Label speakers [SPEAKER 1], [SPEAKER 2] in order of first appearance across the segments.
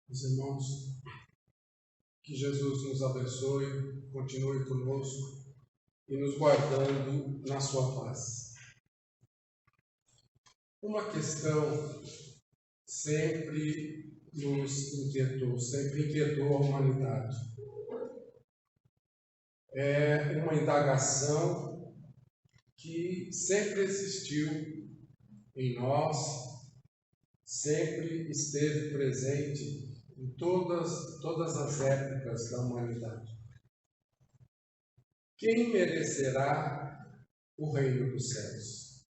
[SPEAKER 1] Meus irmãos, que Jesus nos abençoe, continue conosco e nos guardando na sua paz. Uma questão sempre nos inquietou, sempre inquietou a humanidade. É uma indagação que sempre existiu em nós, sempre esteve presente em todas as épocas da humanidade. Quem merecerá o reino dos céus?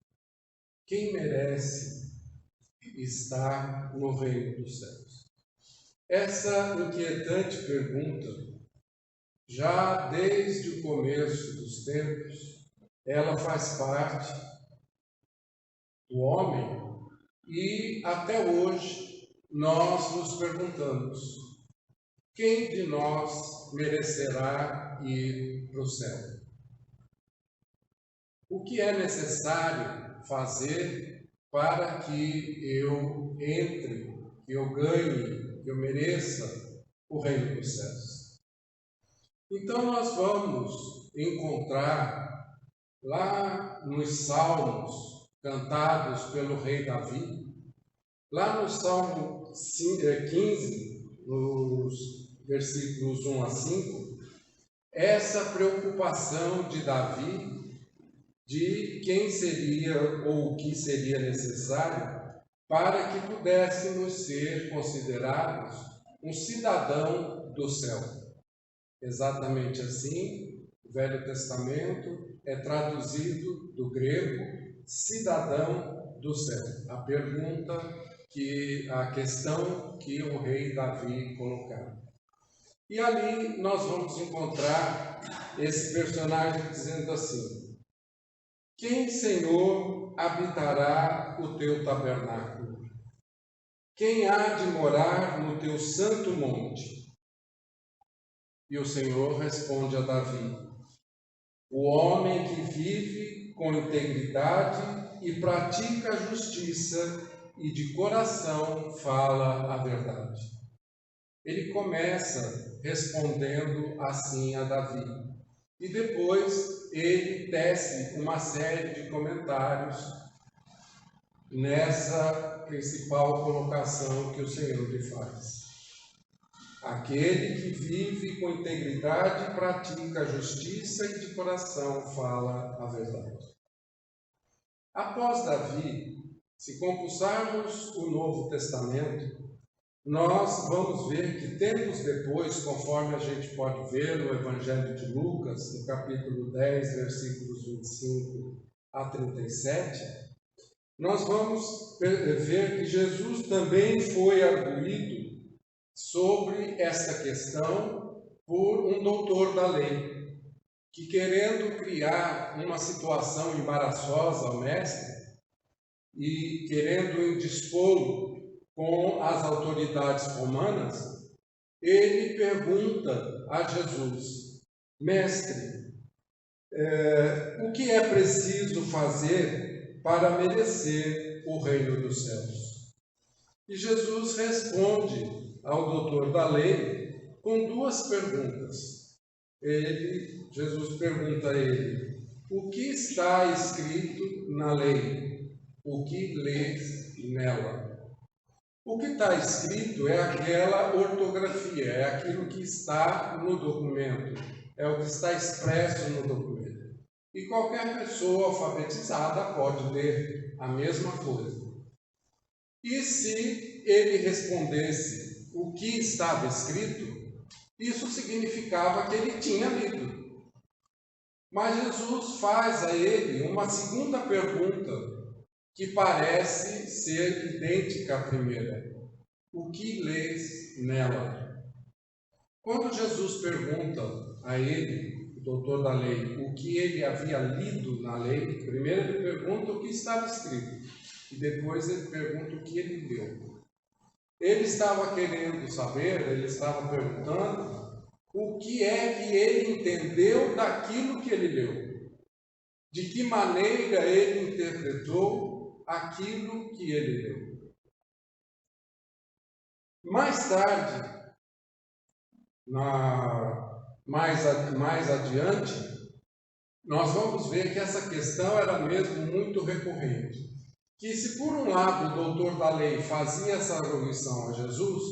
[SPEAKER 1] Quem merece estar no reino dos céus? Essa inquietante pergunta, já desde o começo dos tempos, ela faz parte do homem e até hoje nós nos perguntamos: quem de nós merecerá ir para o céu? O que é necessário fazer para que eu entre, que eu ganhe, que eu mereça o reino dos céus? Então nós vamos encontrar lá nos salmos cantados pelo rei Davi, lá no Salmo 15, nos versículos 1 a 5, essa preocupação de Davi de quem seria ou o que seria necessário para que pudéssemos ser considerados um cidadão do céu. Exatamente assim, o Velho Testamento é traduzido do grego cidadão do céu. A questão que o rei Davi colocava. E ali nós vamos encontrar esse personagem dizendo assim: quem, Senhor, habitará o teu tabernáculo? Quem há de morar no teu santo monte? E o Senhor responde a Davi: o homem que vive com integridade e pratica a justiça e de coração fala a verdade. Ele começa respondendo assim a Davi. E depois ele tece uma série de comentários nessa principal colocação que o Senhor lhe faz. Aquele que vive com integridade pratica a justiça e de coração fala a verdade. Após Davi, se compulsarmos o Novo Testamento, nós vamos ver que tempos depois, conforme a gente pode ver no Evangelho de Lucas, no capítulo 10, versículos 25 a 37, nós vamos ver que Jesus também foi arguído sobre essa questão por um doutor da lei, que, querendo criar uma situação embaraçosa ao mestre e querendo indispô-lo com as autoridades romanas, ele pergunta a Jesus: mestre, o que é preciso fazer para merecer o reino dos céus? E Jesus responde ao doutor da lei com duas perguntas. Jesus pergunta a ele: o que está escrito na lei? O que lês nela? O que está escrito é aquela ortografia, é aquilo que está no documento, é o que está expresso no documento. E qualquer pessoa alfabetizada pode ler a mesma coisa. E se ele respondesse o que estava escrito, isso significava que ele tinha lido. Mas Jesus faz a ele uma segunda pergunta, que parece ser idêntica à primeira: o que lês nela? Quando Jesus pergunta a ele, o doutor da lei, o que ele havia lido na lei, primeiro ele pergunta o que estava escrito e depois ele pergunta o que ele leu. Ele estava querendo saber, ele estava perguntando o que é que ele entendeu daquilo que ele leu, de que maneira ele interpretou aquilo que ele leu. Mais tarde, mais adiante, nós vamos ver que essa questão era mesmo muito recorrente. Que se por um lado o doutor da lei fazia essa arguição a Jesus,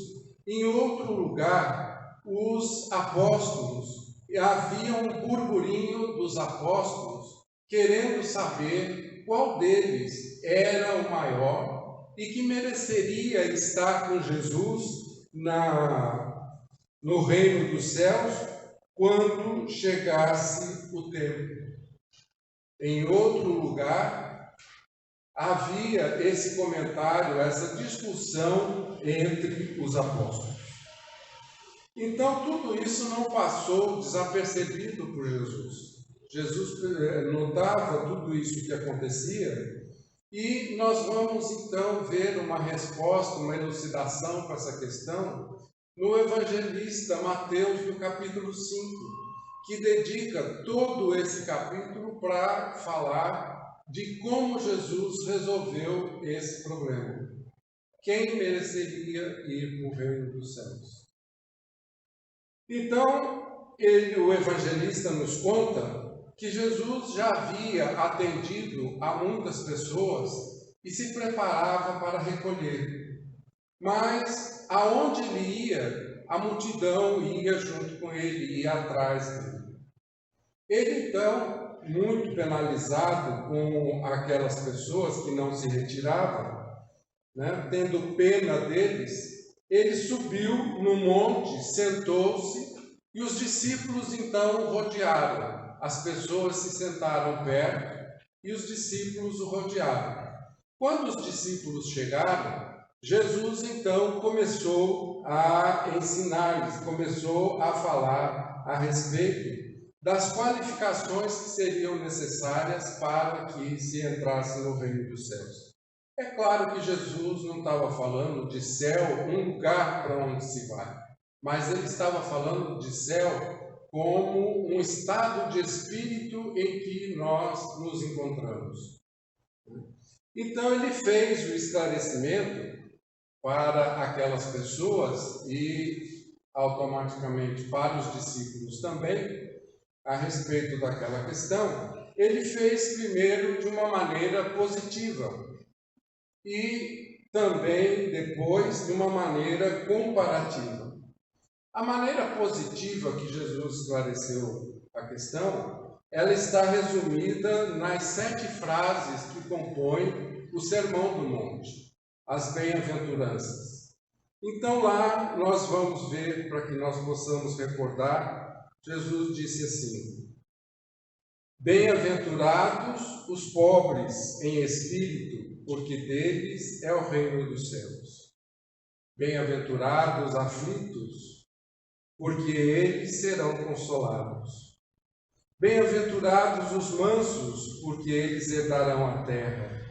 [SPEAKER 1] em outro lugar os apóstolos, havia um burburinho dos apóstolos querendo saber qual deles era o maior e que mereceria estar com Jesus no reino dos céus quando chegasse o tempo. Em outro lugar, havia esse comentário, essa discussão entre os apóstolos. Então, tudo isso não passou desapercebido por Jesus. Jesus notava tudo isso que acontecia e nós vamos então ver uma resposta, uma elucidação para essa questão no evangelista Mateus, no capítulo 5, que dedica todo esse capítulo para falar de como Jesus resolveu esse problema. Quem mereceria ir para o reino dos céus? Então, o evangelista nos conta que Jesus já havia atendido a muitas pessoas e se preparava para recolher. Mas, aonde ele ia, a multidão ia junto com ele, ia atrás dele. Ele, então, muito penalizado com aquelas pessoas que não se retiravam, tendo pena deles, ele subiu no monte, sentou-se e os discípulos então o rodearam. As pessoas se sentaram perto e os discípulos o rodearam. Quando os discípulos chegaram, Jesus então começou a ensinar-lhes, começou a falar a respeito das qualificações que seriam necessárias para que se entrasse no reino dos céus. É claro que Jesus não estava falando de céu, um lugar para onde se vai, mas ele estava falando de céu como um estado de espírito em que nós nos encontramos. Então ele fez o esclarecimento para aquelas pessoas e automaticamente para os discípulos também, a respeito daquela questão. Ele fez primeiro de uma maneira positiva e também depois de uma maneira comparativa. A maneira positiva que Jesus esclareceu a questão, ela está resumida nas 7 frases que compõem o Sermão do Monte, as bem-aventuranças. Então lá nós vamos ver, para que nós possamos recordar, Jesus disse assim: bem-aventurados os pobres em espírito, porque deles é o reino dos céus. Bem-aventurados aflitos, porque eles serão consolados. Bem-aventurados os mansos, porque eles herdarão a terra.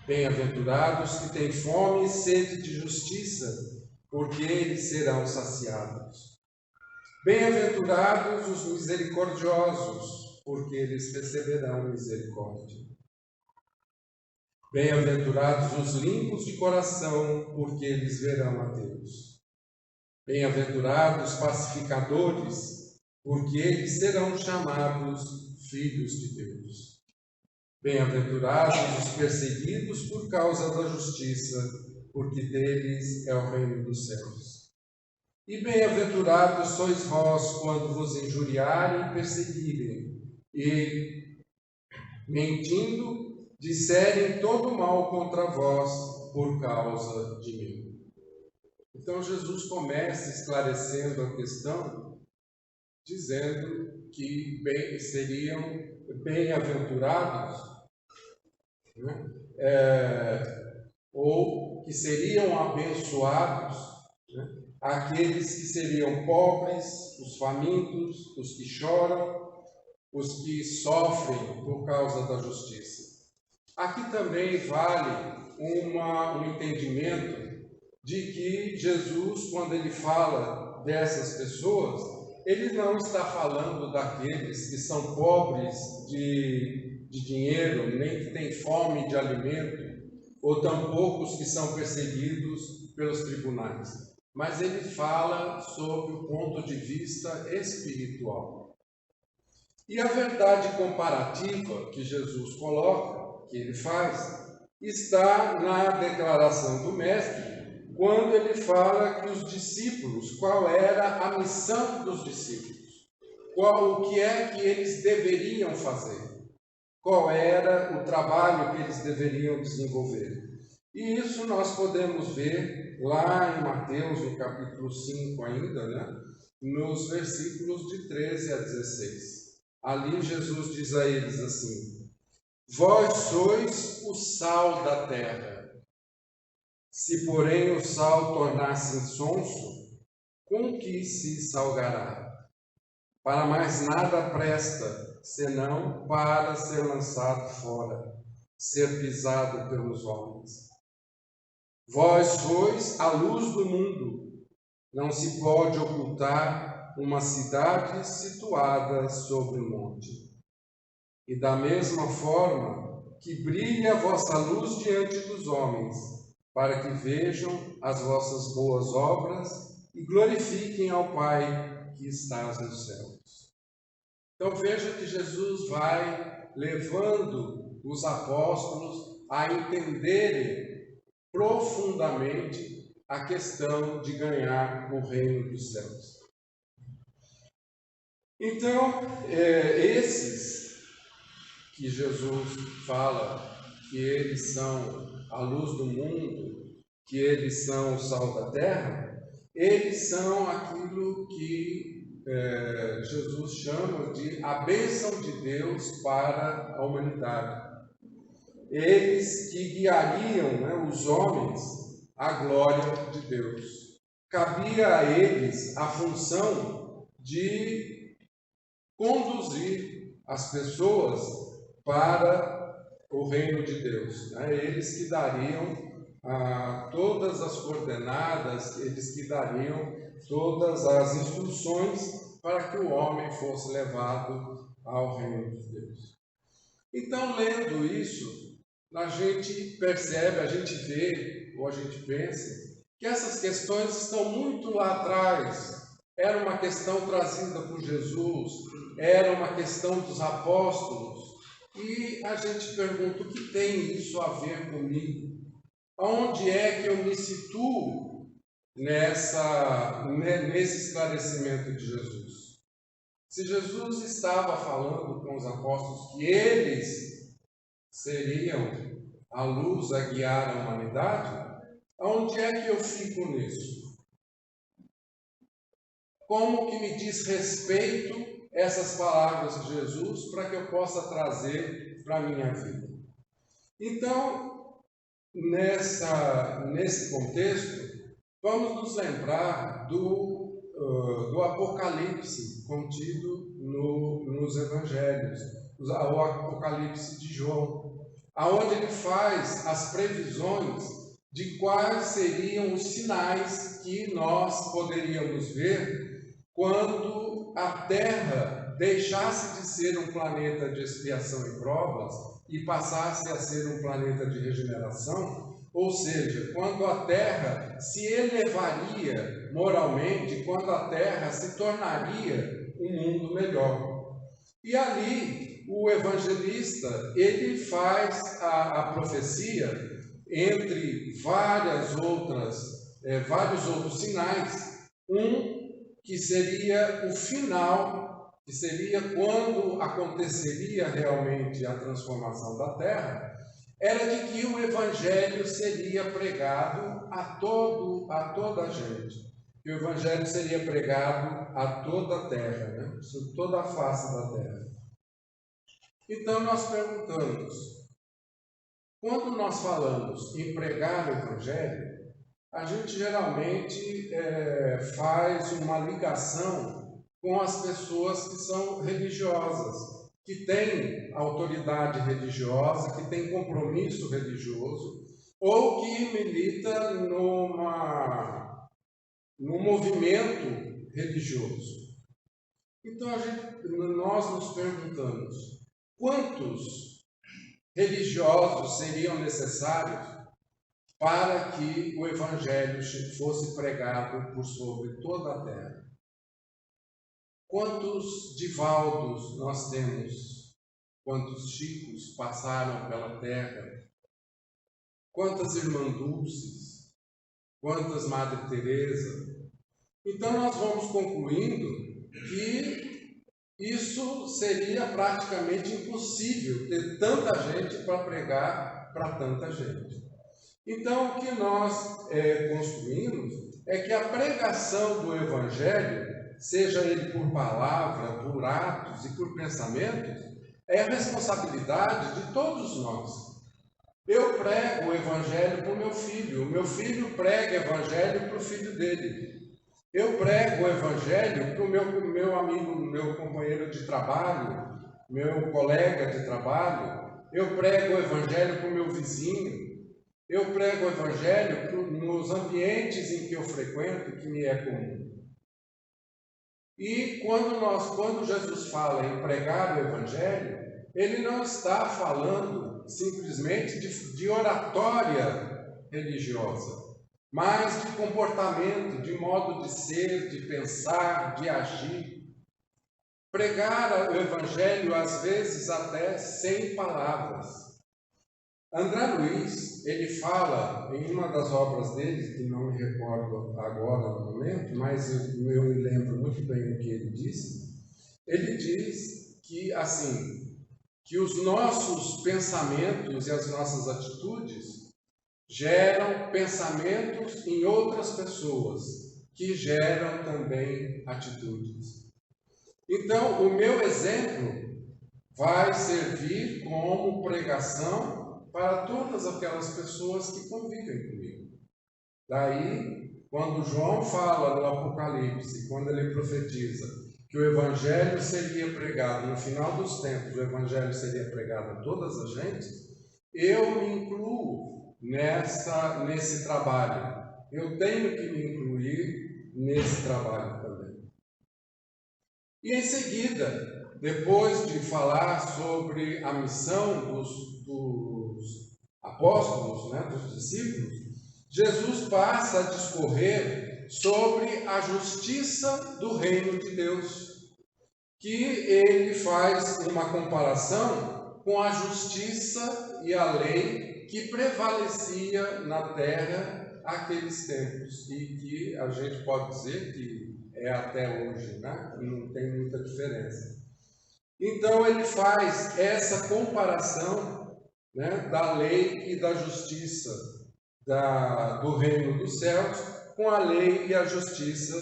[SPEAKER 1] Bem-aventurados que têm fome e sede de justiça, porque eles serão saciados. Bem-aventurados os misericordiosos, porque eles receberão misericórdia. Bem-aventurados os limpos de coração, porque eles verão a Deus. Bem-aventurados pacificadores, porque eles serão chamados filhos de Deus. Bem-aventurados os perseguidos por causa da justiça, porque deles é o reino dos céus. E bem-aventurados sois vós quando vos injuriarem e perseguirem, e, mentindo, disserem todo mal contra vós por causa de mim. Então Jesus começa esclarecendo a questão, dizendo que seriam bem-aventurados, ou que seriam abençoados, aqueles que seriam pobres, os famintos, os que choram, os que sofrem por causa da justiça. Aqui também vale um entendimento de que Jesus, quando ele fala dessas pessoas, ele não está falando daqueles que são pobres de dinheiro, nem que têm fome de alimento, ou tampouco os que são perseguidos pelos tribunais. mas ele fala sobre o ponto de vista espiritual. E a verdade comparativa que Jesus coloca, que ele faz, está na declaração do Mestre, quando ele fala que os discípulos, qual era a missão dos discípulos, o que é que eles deveriam fazer, qual era o trabalho que eles deveriam desenvolver. E isso nós podemos ver lá em Mateus, no capítulo 5 ainda, né? Nos versículos de 13 a 16. Ali Jesus diz a eles assim: vós sois o sal da terra. Se, porém, o sal tornar-se insonso, com que se salgará? Para mais nada presta, senão para ser lançado fora, ser pisado pelos homens. Vós sois a luz do mundo. Não se pode ocultar uma cidade situada sobre um monte. E da mesma forma que brilhe a vossa luz diante dos homens, para que vejam as vossas boas obras e glorifiquem ao Pai que estás nos céus. Então veja que Jesus vai levando os apóstolos a entenderem profundamente a questão de ganhar o reino dos céus. Então, esses que Jesus fala que eles são a luz do mundo, que eles são o sal da terra, eles são aquilo que Jesus chama de a bênção de Deus para a humanidade. Eles que guiariam, né, os homens à glória de Deus. Cabia a eles a função de conduzir as pessoas para o reino de Deus. Né? Eles que dariam todas as coordenadas, eles que dariam todas as instruções para que o homem fosse levado ao reino de Deus. Então, lendo isso, a gente percebe, a gente vê, ou a gente pensa, que essas questões estão muito lá atrás. Era uma questão trazida por Jesus, era uma questão dos apóstolos, e a gente pergunta: o que tem isso a ver comigo? Aonde é que eu me situo nesse esclarecimento de Jesus? Se Jesus estava falando com os apóstolos que eles seriam a luz a guiar a humanidade, aonde é que eu fico nisso? Como que me diz respeito essas palavras de Jesus para que eu possa trazer para a minha vida? Então, nesse contexto, vamos nos lembrar do Apocalipse contido nos Evangelhos, o Apocalipse de João, aonde ele faz as previsões de quais seriam os sinais que nós poderíamos ver quando a Terra deixasse de ser um planeta de expiação e provas e passasse a ser um planeta de regeneração, ou seja, quando a Terra se elevaria moralmente, quando a Terra se tornaria um mundo melhor. E ali, o evangelista, ele faz a profecia entre vários outros sinais, que seria o final, que seria quando aconteceria realmente a transformação da Terra, era de que o Evangelho seria pregado a toda a gente. Que o Evangelho seria pregado a toda a Terra, né? Sobre toda a face da Terra. Então nós perguntamos, quando nós falamos em pregar o Evangelho, a gente geralmente faz uma ligação com as pessoas que são religiosas, que têm autoridade religiosa, que têm compromisso religioso, ou que milita num movimento religioso. Então nós nos perguntamos, quantos religiosos seriam necessários para que o Evangelho fosse pregado por sobre toda a terra. Quantos Divaldos nós temos? Quantos Chicos passaram pela terra? Quantas Irmã Dulces? Quantas Madre Teresa? Então nós vamos concluindo que isso seria praticamente impossível ter tanta gente para pregar para tanta gente. Então o que nós construímos é que a pregação do Evangelho, seja ele por palavra, por atos e por pensamentos, é responsabilidade de todos nós. Eu prego o Evangelho para o meu filho prega o Evangelho para o filho dele. Eu prego o Evangelho para o meu amigo, meu companheiro de trabalho, meu colega de trabalho. Eu prego o Evangelho para o meu vizinho. Eu prego o Evangelho nos ambientes em que eu frequento, que me é comum. E quando Jesus fala em pregar o Evangelho, ele não está falando simplesmente de oratória religiosa, mas de comportamento, de modo de ser, de pensar, de agir. Pregar o Evangelho, às vezes, até sem palavras. André Luiz, ele fala em uma das obras dele, que não me recordo agora no momento, mas eu me lembro muito bem o que ele disse. Ele diz que, assim, que os nossos pensamentos e as nossas atitudes geram pensamentos em outras pessoas, que geram também atitudes. Então, o meu exemplo vai servir como pregação para todas aquelas pessoas que convivem comigo. Daí, quando João fala no Apocalipse, quando ele profetiza que o Evangelho seria pregado no final dos tempos, o Evangelho seria pregado a todas as gentes, eu me incluo nesse trabalho. Eu tenho que me incluir nesse trabalho também. E em seguida, depois de falar sobre a missão dos apóstolos, dos discípulos, Jesus passa a discorrer sobre a justiça do reino de Deus, que ele faz uma comparação com a justiça e a lei que prevalecia na terra naqueles tempos, e que a gente pode dizer que é até hoje, não tem muita diferença. Então ele faz essa comparação da lei e da justiça do reino dos céus com a lei e a justiça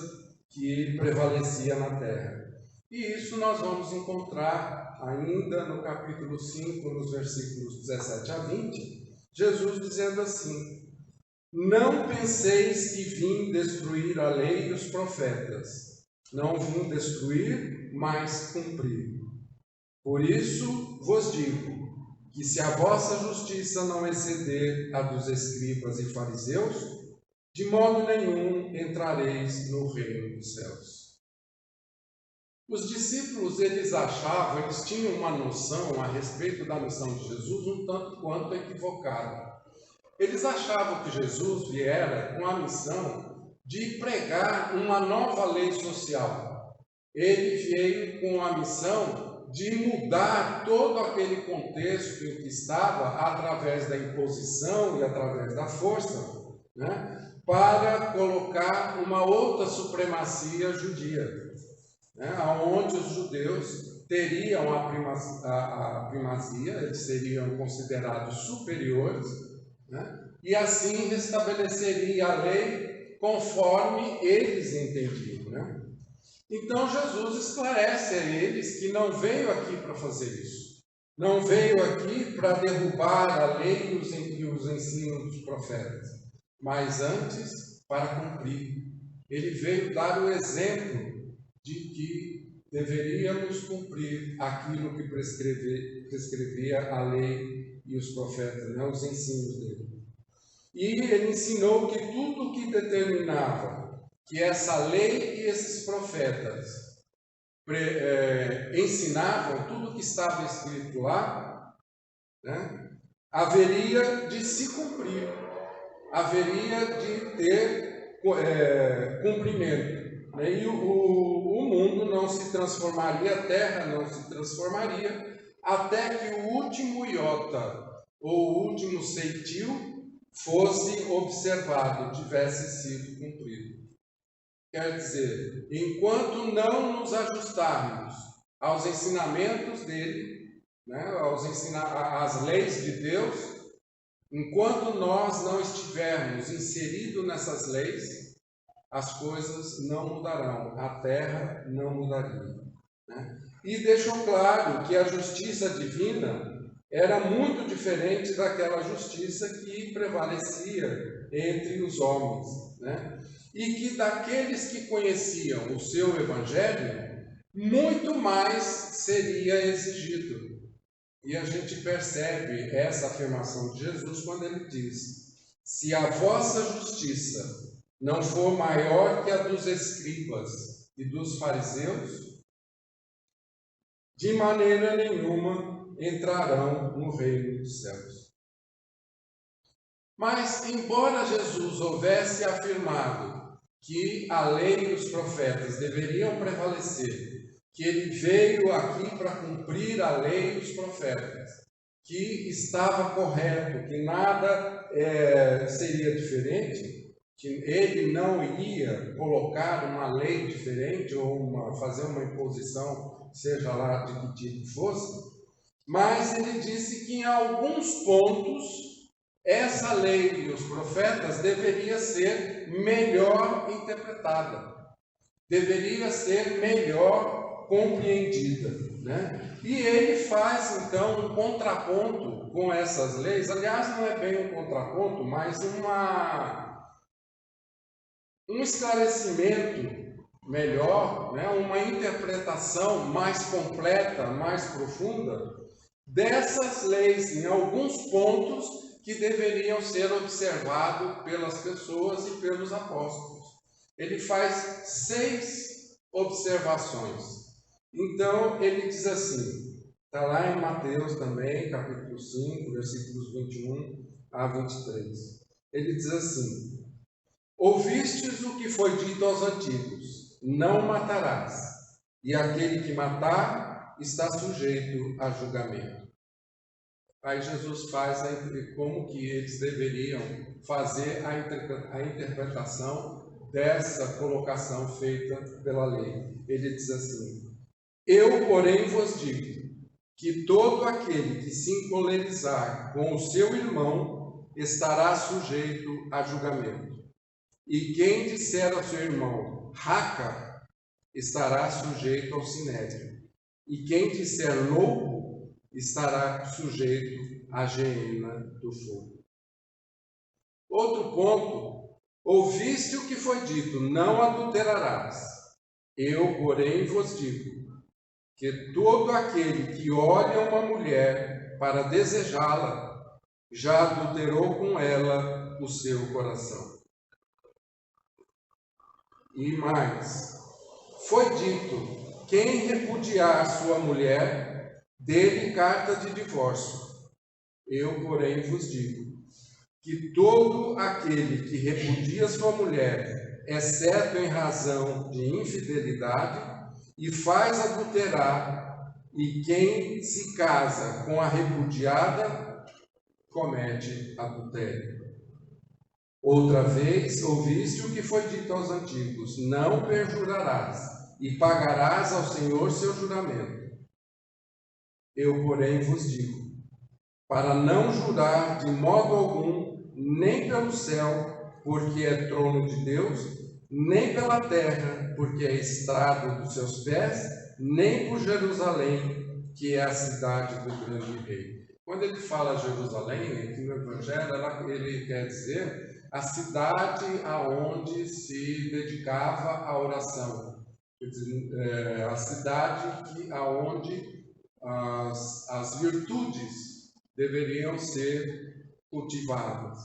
[SPEAKER 1] que prevalecia na terra. E isso nós vamos encontrar ainda no capítulo 5, nos versículos 17 a 20, Jesus dizendo assim: não penseis que vim destruir a lei e os profetas. Não vim destruir, mas cumprir. Por isso vos digo que se a vossa justiça não exceder a dos escribas e fariseus, de modo nenhum entrareis no reino dos céus. Os discípulos, eles tinham uma noção a respeito da missão de Jesus um tanto quanto equivocada. Eles achavam que Jesus viera com a missão de pregar uma nova lei social. Ele veio com a missão de mudar todo aquele contexto em que estava, através da imposição e através da força, para colocar uma outra supremacia judia, onde os judeus teriam a primazia, eles seriam considerados superiores, e assim restabeleceria a lei conforme eles entendiam. Então Jesus esclarece a eles que não veio aqui para fazer isso. Não veio aqui para derrubar a lei e os ensinos dos profetas, mas antes para cumprir. Ele veio dar o exemplo de que deveríamos cumprir aquilo que prescrevia a lei e os profetas, os ensinos dele. E ele ensinou que tudo o que determinava que essa lei e esses profetas ensinavam, tudo que estava escrito lá, haveria de se cumprir. haveria de ter cumprimento, né? E o mundo não se transformaria, a terra não se transformaria, até que o último iota, ou o último ceitil, fosse observado, tivesse sido cumprido. Quer dizer, enquanto não nos ajustarmos aos ensinamentos dele, né, às leis de Deus, enquanto nós não estivermos inseridos nessas leis, as coisas não mudarão, a terra não mudaria, né? E deixou claro que a justiça divina era muito diferente daquela justiça que prevalecia entre os homens, né? E que daqueles que conheciam o seu evangelho, muito mais seria exigido. E a gente percebe essa afirmação de Jesus quando ele diz: se a vossa justiça não for maior que a dos escribas e dos fariseus, de maneira nenhuma entrarão no reino dos céus. Mas, embora Jesus houvesse afirmado que a lei e os profetas deveriam prevalecer, que ele veio aqui para cumprir a lei e os profetas, que estava correto, que nada seria diferente, que ele não iria colocar uma lei diferente ou fazer uma imposição, seja lá de que tipo fosse, mas ele disse que em alguns pontos essa lei e os profetas deveria ser melhor interpretada, deveria ser melhor compreendida, né? E ele faz então um contraponto com essas leis. Aliás, não é bem um contraponto, mas um esclarecimento melhor, né? Uma interpretação mais completa, mais profunda dessas leis, em alguns pontos que deveriam ser observados pelas pessoas e pelos apóstolos. Ele faz 6 observações. Então, ele diz assim, está lá em Mateus também, capítulo 5, versículos 21 a 23. Ele diz assim: ouvistes o que foi dito aos antigos, não matarás, e aquele que matar está sujeito a julgamento. Aí Jesus faz como que eles deveriam fazer a interpretação dessa colocação feita pela lei. Ele diz assim: eu, porém, vos digo que todo aquele que se encolerizar com o seu irmão estará sujeito a julgamento. E quem disser ao seu irmão, raca, estará sujeito ao sinédrio. E quem disser louco, estará sujeito à geena do fogo. Outro ponto: ouviste o que foi dito, não adulterarás. Eu, porém, vos digo que todo aquele que olha uma mulher para desejá-la, já adulterou com ela o seu coração. E mais, foi dito: quem repudiar sua mulher, dê-lhe carta de divórcio. Eu, porém, vos digo que todo aquele que repudia sua mulher, exceto em razão de infidelidade, e faz adulterar, e quem se casa com a repudiada, comete adultério. Outra vez, ouviste o que foi dito aos antigos: não perjurarás, e pagarás ao Senhor seu juramento. Eu, porém, vos digo, para não jurar de modo algum, nem pelo céu, porque é trono de Deus, nem pela terra, porque é estrado dos seus pés, nem por Jerusalém, que é a cidade do grande rei. Quando ele fala Jerusalém, aqui no Evangelho, ele quer dizer a cidade aonde se dedicava à oração. Quer dizer, a cidade aonde as virtudes deveriam ser cultivadas,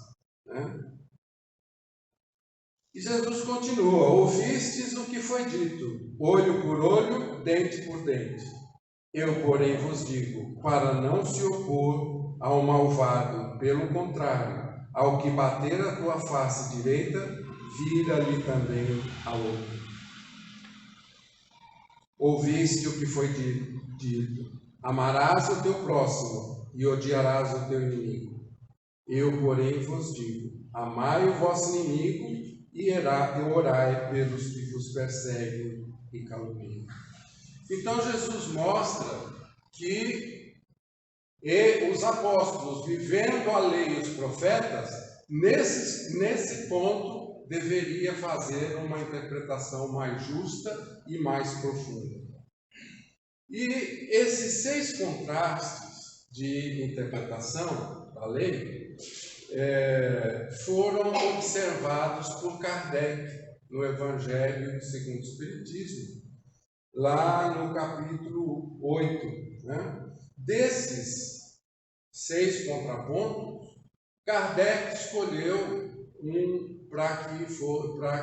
[SPEAKER 1] né? E Jesus continua: ouvistes o que foi dito, olho por olho, dente por dente. Eu, porém, vos digo, para não se opor ao malvado, pelo contrário, Ao que bater a tua face direita, vira-lhe também a outra. Ouviste o que foi dito: amarás o teu próximo e odiarás o teu inimigo. Eu, porém, vos digo: amai o vosso inimigo e orai pelos que vos perseguem e caluniam. Então Jesus mostra que os apóstolos, vivendo a lei e os profetas, nesse ponto deveria fazer uma interpretação mais justa e mais profunda. E esses 6 contrastes de interpretação da lei foram observados por Kardec no Evangelho segundo o Espiritismo, lá no capítulo 8. Né? Desses 6 contrapontos, Kardec escolheu um para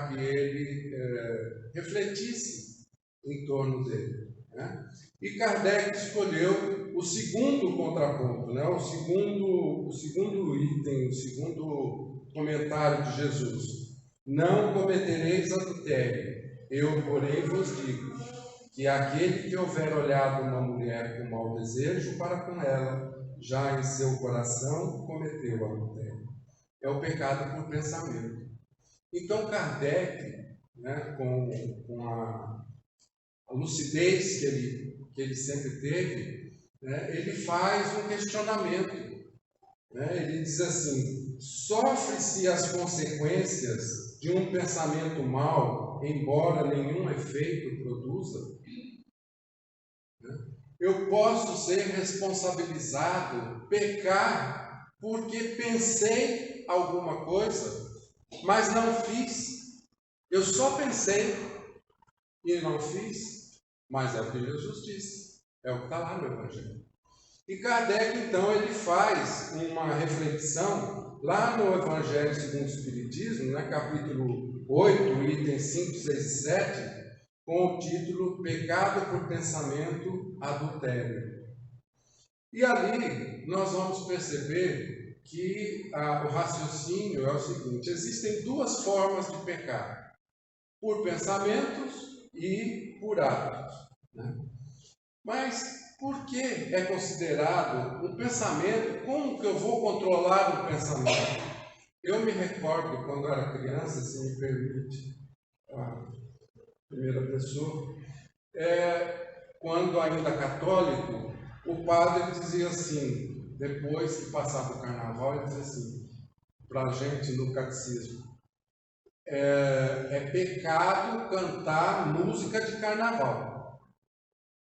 [SPEAKER 1] que ele refletisse em torno dele. Né? E Kardec escolheu o segundo contraponto, né? o segundo item, o segundo comentário de Jesus. Não cometereis adultério. Eu, porém, vos digo que aquele que houver olhado uma mulher com mau desejo para com ela, já em seu coração cometeu adultério. É o pecado por pensamento. Então Kardec, né, com a lucidez que ele sempre teve, né, ele faz um questionamento. Né? Ele diz assim: sofre-se as consequências de um pensamento mau, embora nenhum efeito produza? Eu posso ser responsabilizado, pecar, porque pensei alguma coisa, mas não fiz. Eu só pensei e não fiz, mas é o que Jesus disse, é o que está lá no Evangelho. E Kardec, então, ele faz uma reflexão lá no Evangelho segundo o Espiritismo, né, capítulo 8, itens 5, 6 e 7, com o título Pecado por Pensamento, Adultério. E ali nós vamos perceber que o raciocínio é o seguinte: existem 2 formas de pecar, por pensamentos e por atos. Né? Mas por que é considerado um pensamento? Como que eu vou controlar o pensamento? Eu me recordo, quando eu era criança, se me permite, a primeira pessoa, quando ainda católico, o padre dizia assim, depois que passava o carnaval, ele dizia assim, para a gente no catecismo: é pecado cantar música de carnaval.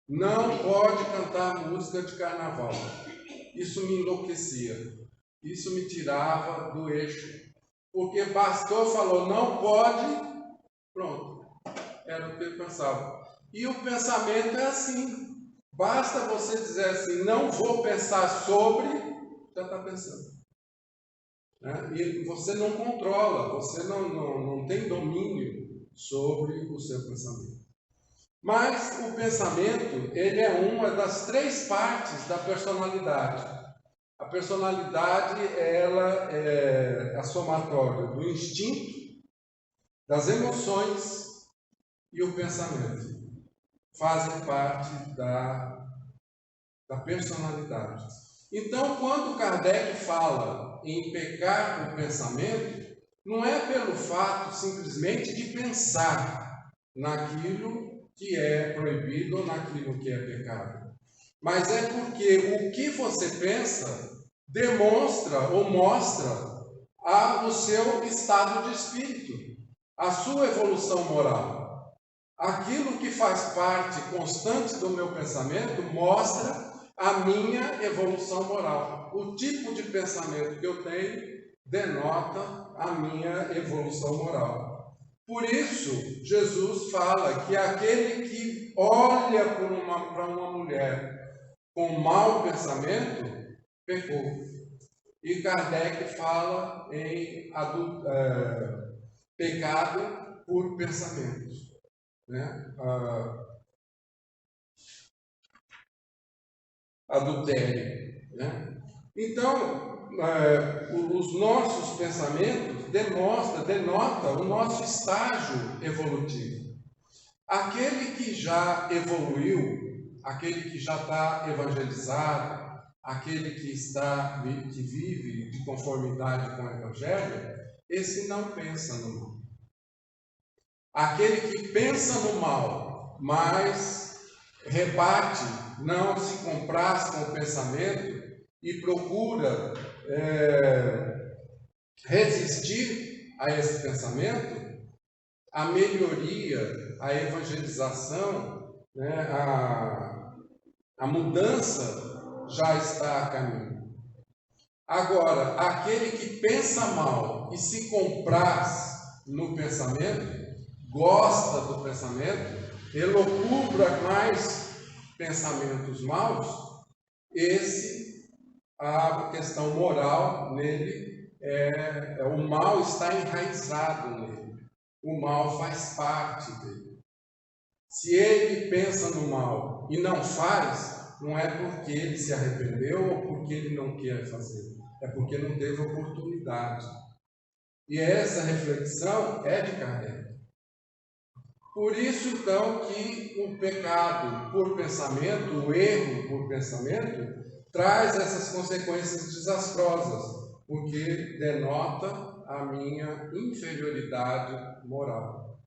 [SPEAKER 1] Não pode cantar música de carnaval. Isso me enlouquecia. Isso me tirava do eixo. Porque bastou, falou, não pode, pronto. Era o que eu pensava. E o pensamento é assim. Basta você dizer assim, não vou pensar sobre, já está pensando. Né? E você não controla, você não tem domínio sobre o seu pensamento. Mas o pensamento, ele é uma das 3 partes da personalidade. A personalidade, ela é a somatória do instinto, das emoções e o pensamento. Fazem parte da personalidade. Então, quando Kardec fala em pecar por pensamento, não é pelo fato simplesmente de pensar naquilo que é proibido ou naquilo que é pecado, mas é porque o que você pensa demonstra ou mostra o seu estado de espírito, a sua evolução moral. Aquilo que faz parte constante do meu pensamento mostra a minha evolução moral. O tipo de pensamento que eu tenho denota a minha evolução moral. Por isso, Jesus fala que aquele que olha para uma mulher com mau pensamento, pecou. E Kardec fala em pecado por pensamentos. Né? Adultério. Né? Então, os nossos pensamentos denota o nosso estágio evolutivo. Aquele que já evoluiu, aquele que já está evangelizado, aquele que vive de conformidade com o Evangelho, esse não pensa no mal. Aquele que pensa no mal, mas rebate, não se compraz com o pensamento e procura resistir a esse pensamento, a melhoria, a evangelização, né, a mudança já está a caminho. Agora, aquele que pensa mal e se compraz no pensamento, gosta do pensamento, elocubra mais pensamentos maus, a questão moral nele, o mal está enraizado nele. O mal faz parte dele. Se ele pensa no mal e não faz, não é porque ele se arrependeu ou porque ele não quer fazer, é porque não teve oportunidade. E essa reflexão é de Kardec. Por isso, então, que o pecado por pensamento, o erro por pensamento, traz essas consequências desastrosas, porque denota a minha inferioridade moral.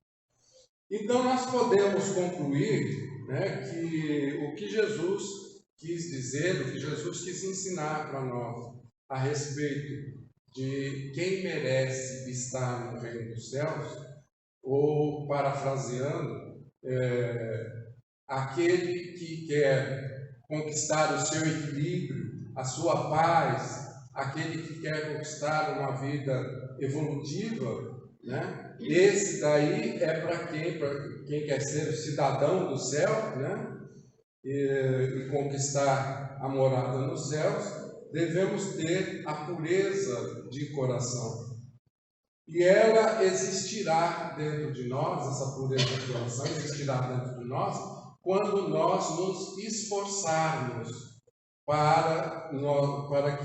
[SPEAKER 1] Então, nós podemos concluir, né, que o que Jesus quis dizer, o que Jesus quis ensinar para nós a respeito de quem merece estar no reino dos céus, ou, parafraseando, aquele que quer conquistar o seu equilíbrio, a sua paz, aquele que quer conquistar uma vida evolutiva, né? Esse daí é para quem quer ser o cidadão do céu, né? E conquistar a morada nos céus, devemos ter a pureza de coração. E ela existirá dentro de nós, essa pureza de coração existirá dentro de nós, quando nós nos esforçarmos para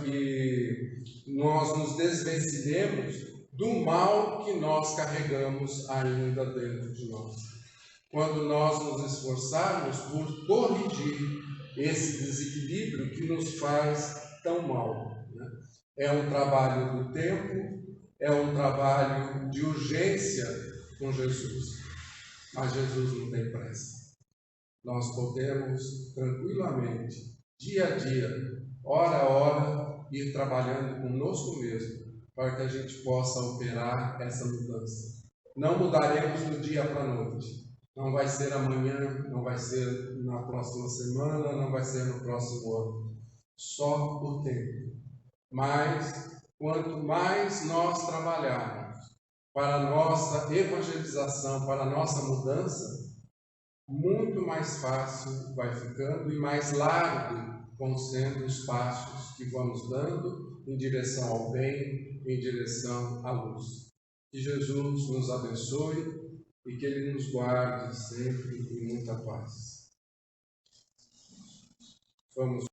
[SPEAKER 1] que nós nos desvencilhemos do mal que nós carregamos ainda dentro de nós. Quando nós nos esforçarmos por corrigir esse desequilíbrio que nos faz tão mal, né? É um trabalho do tempo, é um trabalho de urgência com Jesus, mas Jesus não tem pressa. Nós podemos tranquilamente, dia a dia, hora a hora, ir trabalhando conosco mesmo, para que a gente possa operar essa mudança. Não mudaremos do dia para a noite. Não vai ser amanhã, não vai ser na próxima semana, não vai ser no próximo ano. Só o tempo. Mas, quanto mais nós trabalharmos para a nossa evangelização, para a nossa mudança, muito mais fácil vai ficando e mais largo vão sendo os passos que vamos dando em direção ao bem, em direção à luz. Que Jesus nos abençoe e que Ele nos guarde sempre em muita paz. Vamos